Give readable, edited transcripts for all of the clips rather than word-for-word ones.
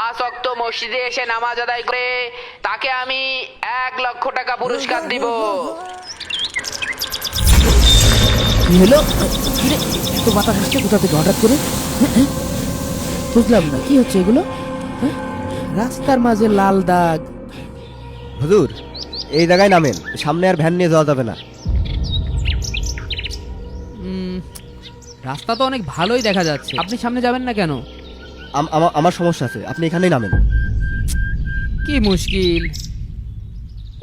5 ওয়াক্ত মসজিদে এসে নামাজ আদায় করে তাকে আমি 1 লক্ষ টাকা পুরস্কার দিব। কি হলো? কিরে, এত বাতাস আসছে কোথা থেকে হঠাৎ করে? বুঝলাম না কি হচ্ছে এগুলো। হ্যাঁ? রাস্তার মাঝে লাল দাগ। হুজুর, এই জায়গায় নামেন, সামনে আর ভ্যান নিয়ে যাওয়া যাবে না। রাস্তা তো অনেক ভালোই দেখা যাচ্ছে, আপনি সামনে যাবেন না কেন? আমার সমস্যা আছে, আপনি এখানেই নামেন। কি মুশকিল,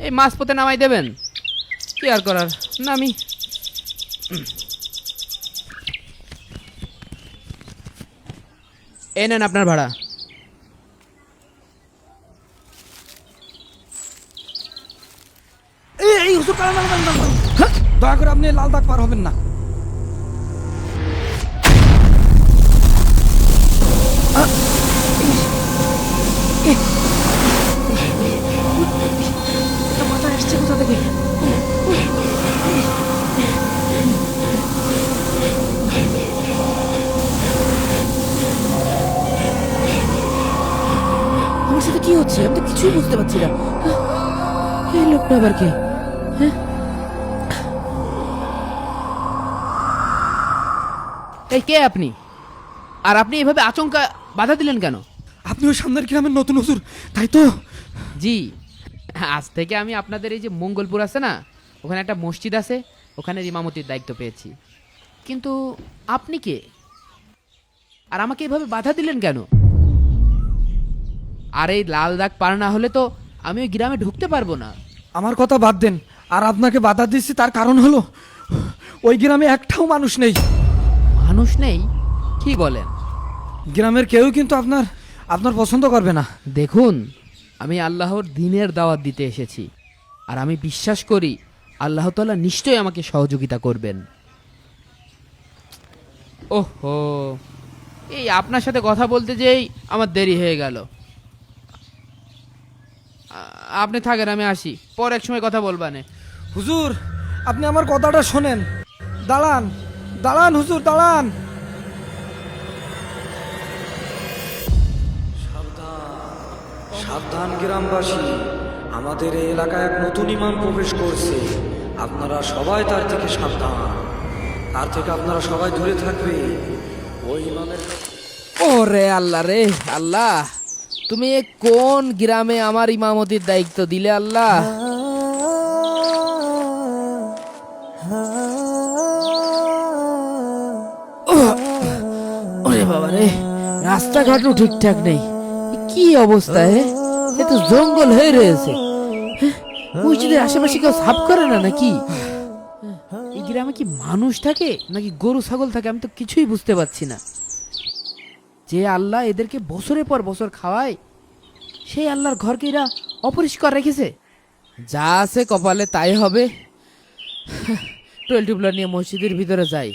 এই মাঝপথে নামাই দেবেন? কি আর করার, নামি। এই নেন আপনার ভাড়া। এই হুজুর, দাঁড়ান। হ্যাঁ, দয়া করে আপনি লাল দাগ পার হবেন না। বাতাস আসছে কোথা থেকে? আমার সাথে কি হচ্ছে? আমি তো কিছুই বুঝতে পারছি না। এই লোকটা আবার কে? হ্যাঁ? এই কে আপনি? আর আপনি এভাবে আচমকা বাধা দিলেন কেন? আপনি ওই সামনের গ্রামের নতুন হুজুর, তাই তো? জি, আজ থেকে আমি আপনাদের এই যে মঙ্গলপুর আছে না, ওখানে একটা মসজিদ আছে, ওখানে ইমামতির দায়িত্ব পেয়েছি। কিন্তু আপনি কে? আর আমাকে এভাবে বাধা দিলেন কেন? আর এই লাল দাগ পার না হলে তো আমি ওই গ্রামে ঢুকতে পারবো না। আমার কথা বাদ দেন, আর আপনাকে বাধা দিচ্ছি তার কারণ হলো ওই গ্রামে একটাও মানুষ নেই। মানুষ নেই? কি বলেন? গ্রামের কেউ কিন্তু আপনার পছন্দ করবে না। দেখুন, আমি আল্লাহর দ্বীনের দাওয়াত দিতে এসেছি, আর আমি বিশ্বাস করি আল্লাহ তাআলা নিশ্চয়ই আমাকে সহযোগিতা করবেন। ওহো, এই আপনার সাথে কথা বলতে যেই আমার দেরি হয়ে গেল। আপনি থাকেন, আমি আসি, পর এক সময় কথা বলবানে। হুজুর, আপনি আমার কথাটা শোনেন। দাঁড়ান হুজুর, দাঁড়ান। সাবধান গ্রামবাসী, আমাদের এই এলাকায় এক নতুন ইমাম প্রবেশ করছে। আপনারা সবাই তার থেকে সাবধান, তার থেকে আপনারা সবাই দূরে থাকবে। ওই ইমামের ওরে আল্লাহ রে আল্লাহ, তুমি এ কোন গ্রামে আমার ইমামতির দায়িত্ব দিলে আল্লাহ? ওরে বাবা রে, রাস্তাঘাটও ঠিকঠাক নেই, কি অবস্থা! এ তো জঙ্গল হয়ে রয়েছে। মসজিদের আশেপাশে কেউ সাফ করে না নাকি? এই গ্রামে কি মানুষ থাকে নাকি গরু ছাগল থাকে? আমি তো কিছুই বুঝতে পারছি না। যে আল্লাহ এদেরকে বছরের পর বছর খাওয়ায়, সেই আল্লাহর ঘরকে এরা অপরিষ্কার রেখেছে। যা আছে কপালে তাই হবে। টুয়েল টিউবলার নিয়ে মসজিদের ভিতরে যাই,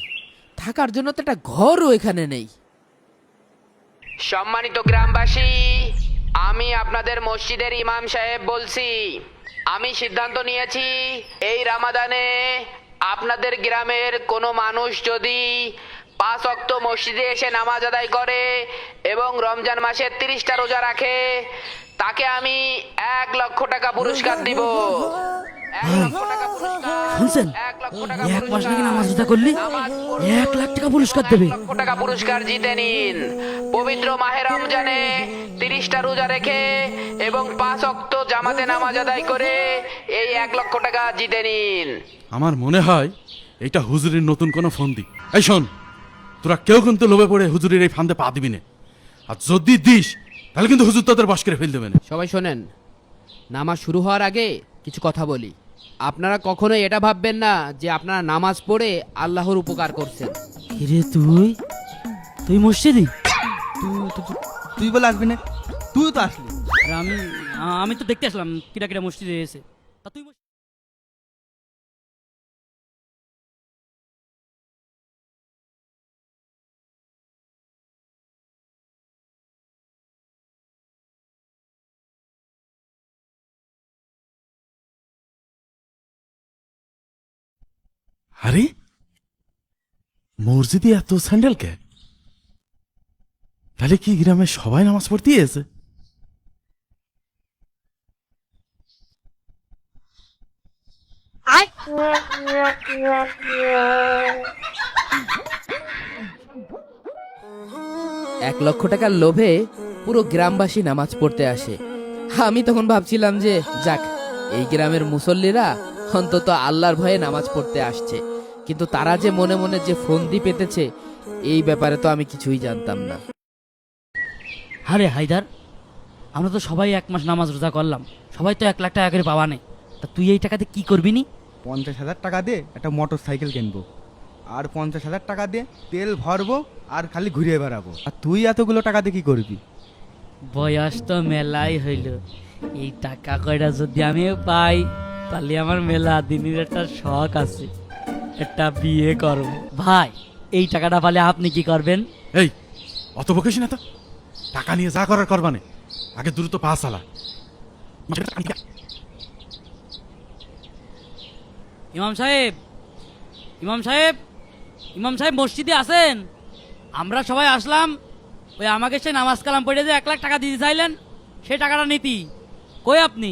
থাকার জন্য তো একটা ঘরও এখানে নেই। সম্মানিত গ্রামবাসী, আমি আপনাদের মসজিদের ইমাম সাহেব বলছি। আমি সিদ্ধান্ত নিয়েছি, এই রামাদানে আপনাদের গ্রামের কোনো মানুষ যদি 5 ওয়াক্ত মসজিদে এসে নামাজ আদায় করে এবং রমজান মাসের 30টা রোজা রাখে, তাকে আমি 1 লক্ষ টাকা পুরস্কার দিব। 1 লক্ষ টাকা পুরস্কার। শুনছেন? 1 লক্ষ টাকা এক মাস নাকি পুরস্কার। নামাজ রোজা করলে নামাজ 1 লাখ টাকা পুরস্কার দেবে। 1 লক্ষ টাকা পুরস্কার জিতে নিন। পবিত্র মাহে রমজানে 30টা রোজা রেখে এবং 5 ওয়াক্ত জামাতে নামাজ আদায় করে এই 1 লক্ষ টাকা জিতে নিন। আমার মনে হয় এটা হুজুরের নতুন কোনো ফন্দি। এই শোন, তোরা কেউ কিন্তু লোভে পড়ে হুজুরের এই ফান্দে পা দিবি না, আর যদি দিস তাহলে কিন্তু হুজুর তোদের বশ করে ফেল দেবে না। সবাই শোনেন, নামাজ শুরু হওয়ার আগে কিছু কথা বলি। আপনারা কখনোই এটা ভাববেন না যে আপনারা নামাজ পড়ে আল্লাহর উপকার করছেন। কিরে তুই মসজিদি? তুই বলে আসবি না? তুই তো আসলি। আর আমি তো দেখতে আসলাম কিরা কিরা মসজিদে এসে। তা তুই আরে মসজিদে এত স্যান্ডেল কে? তাহলে কি গ্রামে সবাই নামাজ পড়তে এসে? 1,00,000 টাকার লোভে পুরো গ্রামবাসী নামাজ পড়তে আসে। আমি তখন ভাবছিলাম যে যাক, এই গ্রামের মুসল্লিরা অন্তত আল্লাহর ভয়ে নামাজ পড়তে আসছে, কিন্তু তারা যে মনে মনে যে ফন্দি পেতেছে এই ব্যাপারে তো আমি কিছুই জানতাম না। আরে হায়দার, আমরা তো সবাই 1 মাস নামাজ রোজা করলাম, সবাই তো 1 লাখ টাকা করে পাবানে। তা তুই এই টাকাতে কি করবি নি? 50,000 টাকা দিয়ে একটা মোটর সাইকেল কিনবো, আর 50,000 টাকা দিয়ে তেল ভরবো, আর খালি ঘুরিয়ে বেড়াবো। আর তুই এতগুলো টাকা দিয়ে কি করবি? বয়স তো মেলাই হইল, এই টাকা কয়টা যদি আমি পাই তাহলে আমার মেলা দিনের একটা শখ আছে, একটা বিয়ে করব। ভাই, এই টাকাটা পালে আপনি কি করবেন? এই অত বকিস না তো, টাকা নিয়ে যা করার করবানে, আগে দ্রুত পা চালা। ইমাম সাহেব, ইমাম সাহেব, ইমাম সাহেব মসজিদে আছেন? আমরা সবাই আসলাম, ওই আমাকে সে নামাজ কালাম পড়ে যে 1 লাখ টাকা দিতে চাইলেন, সেই টাকাটা নীতি কই আপনি?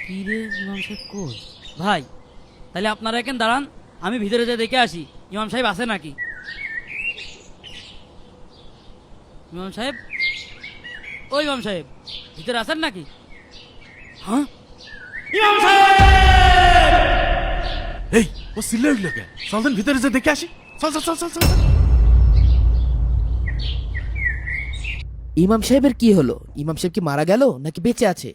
কি রে ইমাম সাহেব কই? ভাই, তাহলে আপনারা এখানে দাঁড়ান, আমি ভিতরে যে দেখে আসি ইমাম সাহেব আছে নাকি। ইমাম সাহেব, ও ইমাম সাহেব, ভিতরে আছেন নাকি? হ্যাঁ, ইমাম সাহেব! এই ও সিলে উঠলো কে? চল দেন ভিতরে যে দেখে আসি, চল চল চল চল চল। ইমাম সাহেবের কি হলো? ইমাম সাহেব কি মারা গেল নাকি বেঁচে আছে?